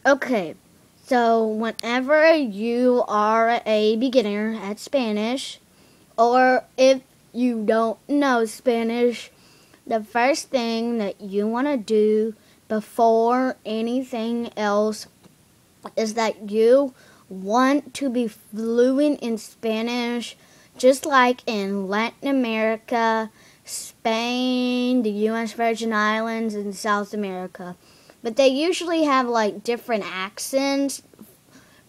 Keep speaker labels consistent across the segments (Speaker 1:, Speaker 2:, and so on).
Speaker 1: Okay, so whenever you are a beginner at Spanish, or if you don't know Spanish, the first thing that you want to do before anything else is that you want to be fluent in Spanish, just like in Latin America, Spain, the U.S. Virgin Islands, and South America. But they usually have like different accents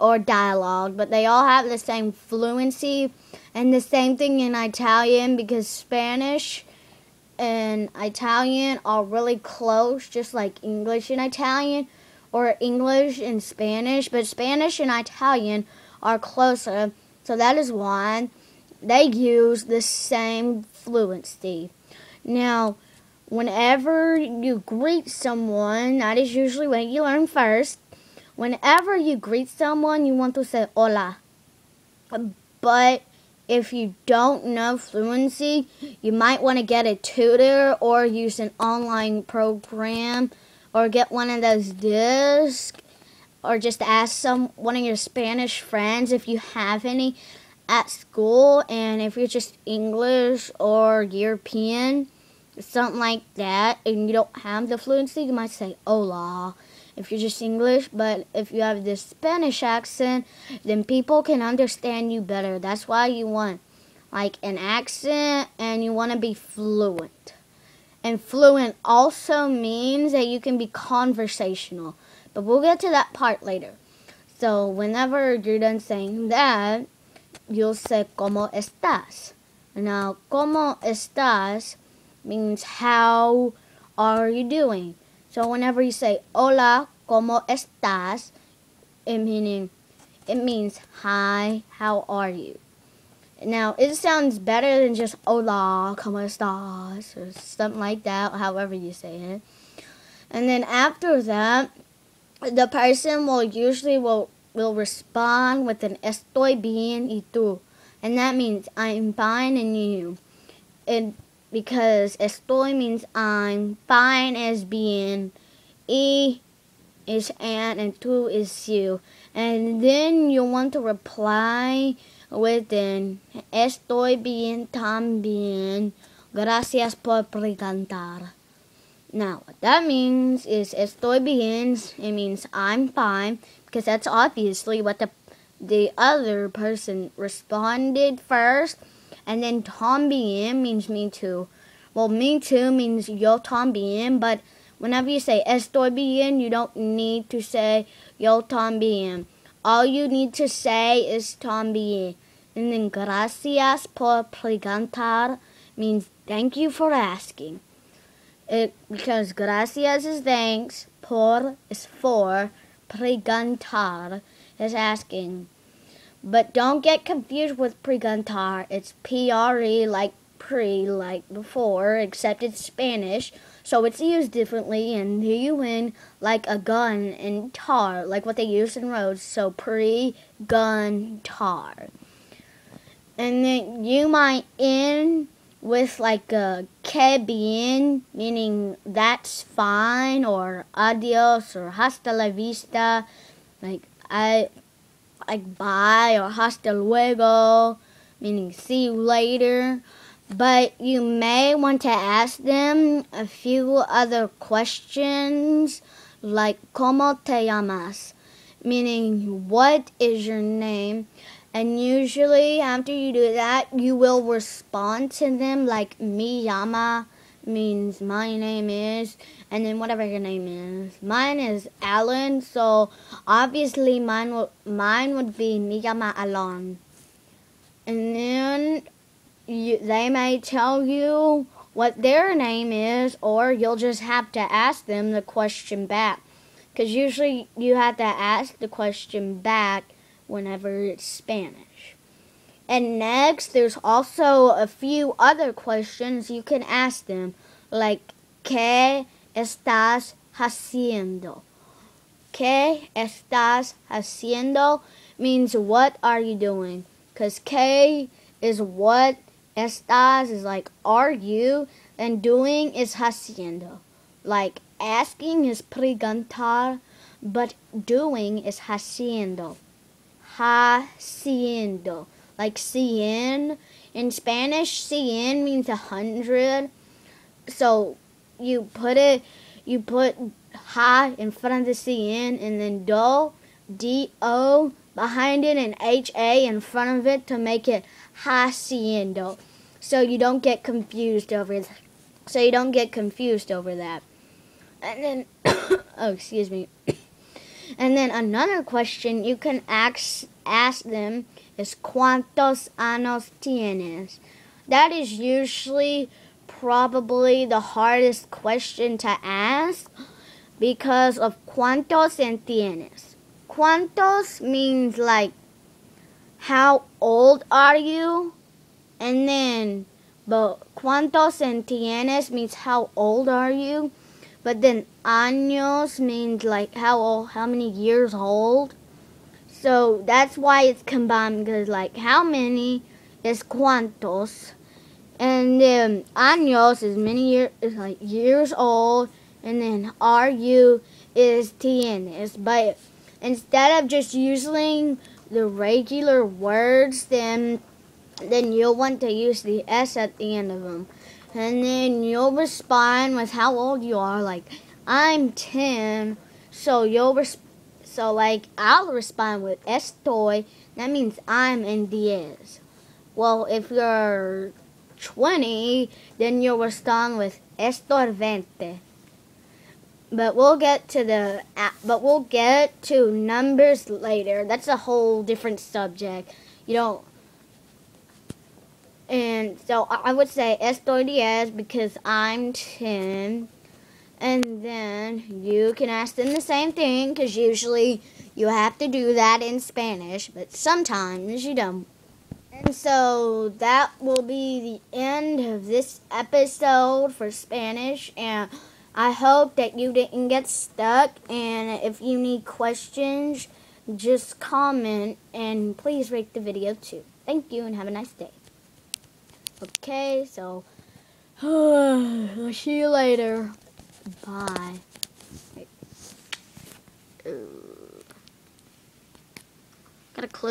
Speaker 1: or dialogue, but they all have the same fluency. And the same thing in Italian, because Spanish and Italian are really close, just like English and Italian, or English and Spanish, but Spanish and Italian are closer, so that is why they use the same fluency. Now, whenever you greet someone, that is usually what you learn first. Whenever you greet someone, you want to say hola. But if you don't know fluency, you might want to get a tutor or use an online program or get one of those discs or just ask one of your Spanish friends if you have any at school. And if you're just English or European, something like that, and you don't have the fluency, you might say hola if you're just English. But if you have this Spanish accent, then people can understand you better. That's why you want like an accent, and you want to be fluent. And fluent also means that you can be conversational, but we'll get to that part later. So whenever you're done saying that, you'll say ¿Cómo estás? Now, ¿Cómo estás? Means how are you doing? So whenever you say hola, ¿cómo estás? It means hi, how are you? Now it sounds better than just hola, ¿cómo estás? Or something like that, however you say it. And then after that, the person will respond with an estoy bien y tú. And that means I'm fine and you. And because estoy means I'm, fine is bien, y is and tú is you. And then you want to reply with an estoy bien también, gracias por preguntar. Now, what that means is estoy bien, it means I'm fine, because that's obviously what the other person responded first. And then también means me too. Well, me too means yo también, but whenever you say estoy bien, you don't need to say yo también. All you need to say is también. And then gracias por preguntar means thank you for asking. Because gracias is thanks, por is for, preguntar is asking. But don't get confused with preguntar. It's P-R-E, like pre, like before, except it's Spanish, so it's used differently, and the UN like a gun, and tar, like what they use in roads, so pre-gun tar. And then you might end with like a que bien, meaning that's fine, or adios, or hasta la vista, like bye, or hasta luego, meaning see you later. But you may want to ask them a few other questions, like ¿Cómo te llamas? Meaning what is your name? And usually after you do that, you will respond to them like mi llama means my name is, and then whatever your name is. Mine is Alan, so obviously mine would be mi llama Alan. And then they may tell you what their name is, or you'll just have to ask them the question back. Because usually you have to ask the question back whenever it's Spanish. And next, there's also a few other questions you can ask them, like ¿Qué estás haciendo? ¿Qué estás haciendo? Means what are you doing? Because ¿Qué is what, estás is like are you, and doing is haciendo. Like asking is preguntar, but doing is haciendo. Haciendo. Like cien. In Spanish, cien means 100. So you put ha in front of the cien, and then do behind it, and ha in front of it to make it haciendo. So you don't get confused over that. And then oh, excuse me. And then another question you can ask them is ¿Cuántos años tienes? That is usually probably the hardest question to ask because of ¿Cuántos and tienes? ¿Cuántos means like how old are you? And then but ¿Cuántos and tienes means how old are you? But then años means like how many years old. So that's why it's combined, because like how many is cuántos, and then años is is like years old, and then are you is tienes. But instead of just using the regular words, then you'll want to use the S at the end of them. And then you'll respond with how old you are, like, I'm 10, so I'll respond with estoy, that means I'm in 10. Well, if you're 20, then you'll respond with estoy 20. But we'll get to numbers later. That's a whole different subject. And so I would say estoy 10 because I'm 10. And then you can ask them the same thing, because usually you have to do that in Spanish, but sometimes you don't. And so that will be the end of this episode for Spanish. And I hope that you didn't get stuck. And if you need questions, just comment. And please rate the video too. Thank you and have a nice day. Okay, so I'll see you later. Bye. Gotta close.